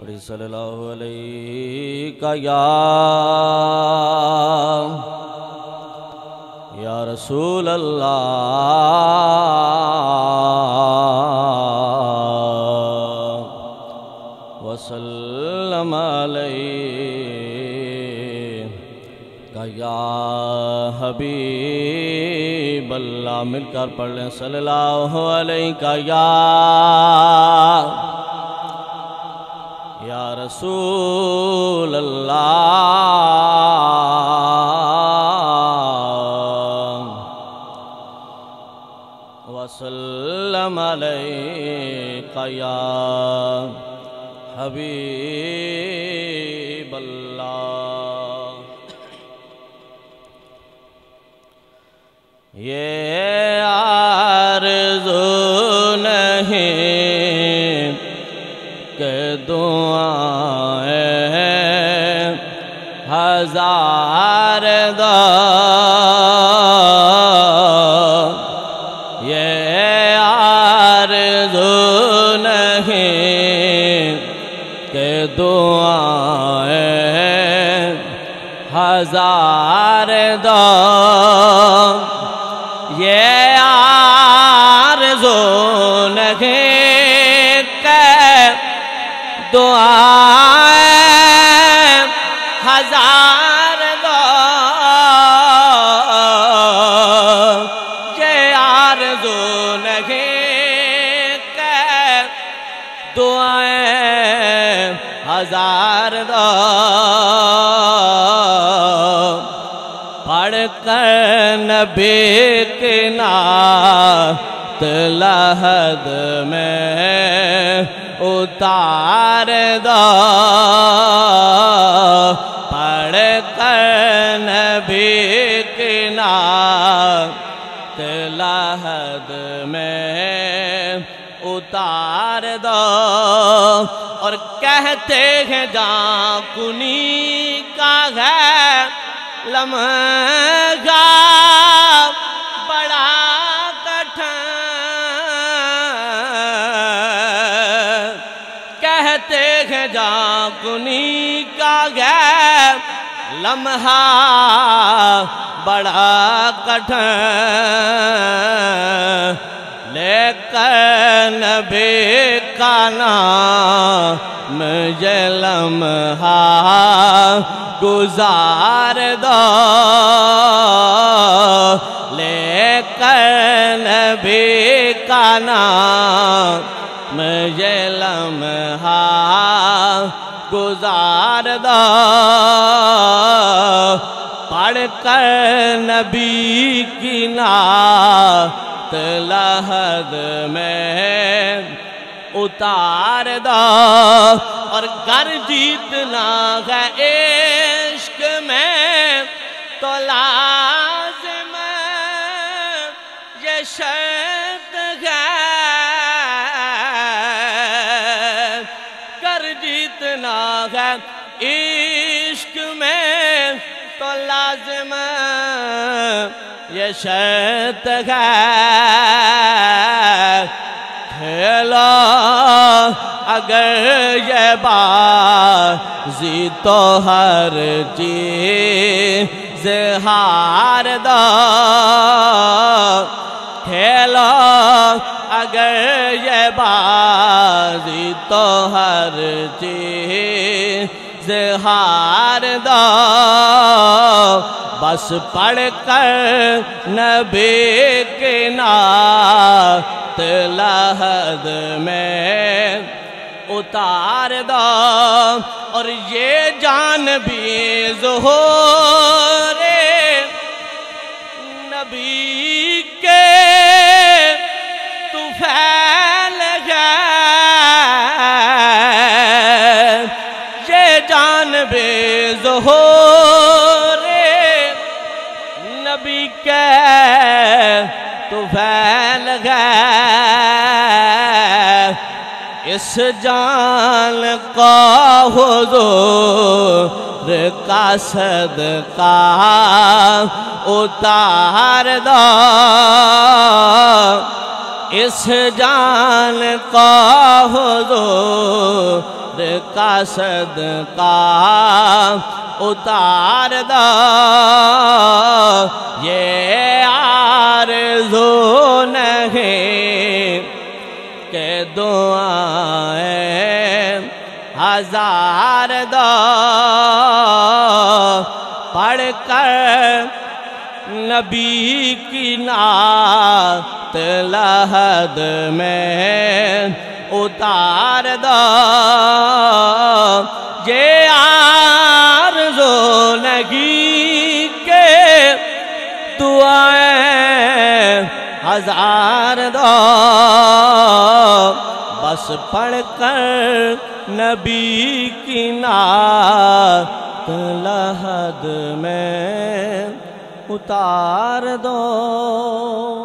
پڑھی صلی اللہ علیہ یا رسول اللہ وسلم علیہ یا حبیب اللہ. مل کر پڑھ لیں صلی اللہ علیہ یا رسول اللہ وسلم علیہ یا حبیب اللہ. یہ آرزو نہیں کہ دعائیں ہزار دو، یہ آرزو نہیں کہ دعائیں ہزار دو، یہ آرزو نہیں کہ دعائیں ہزار دو، یہ آرزو نہیں کہ دعائیں ہزار دو. پڑھ کر نبی کی نعت لحد میں اتار دو، پڑھ کر نبی کی نعت لحد میں اتار دو. اور کہتے ہیں جاں کنی کا ہے لمحہ بڑا کٹھن، کہتے ہیں جاں کنی کا ہے لمحہ بڑا کٹھن، لیکن نبی کا نام مجھے لمحہ گزار دو، لیکن نبی کا نام مجھے لمحہ گزار دو. پڑھ کر نبی کی نعت لحد میں اتار دو. اور گر جیتنا ہے عشق میں تو لازم یہ شرط ہے، گر جیتنا ہے عشق میں تو لازم یہ شرط ہے. کھیلو اگر یہ بازی تو ہر چیز ہار دو، کھیلو اگر یہ بازی تو ہر چیز ہار دو. بس پڑھ کر نبی کی نعت لحد میں اتار دو. اور یہ جان بھی ظہور نبی کے طفیل ہے، یہ جان بھی ظہور نبی کے طفیل ہے. اس جان کو حضور کا صدقہ اتار دو، اس جان کو حضور کا صدقہ اتار دو، یہ آرزو نہیں کہ دعائیں ہزار دو، پڑھ کر نبی کی نعت لحد میں اتار دو، یہ آرزو نہیں کہ دعائیں ہزار دو، بس پڑھ کر نبی کی نعت لحد میں اتار دو۔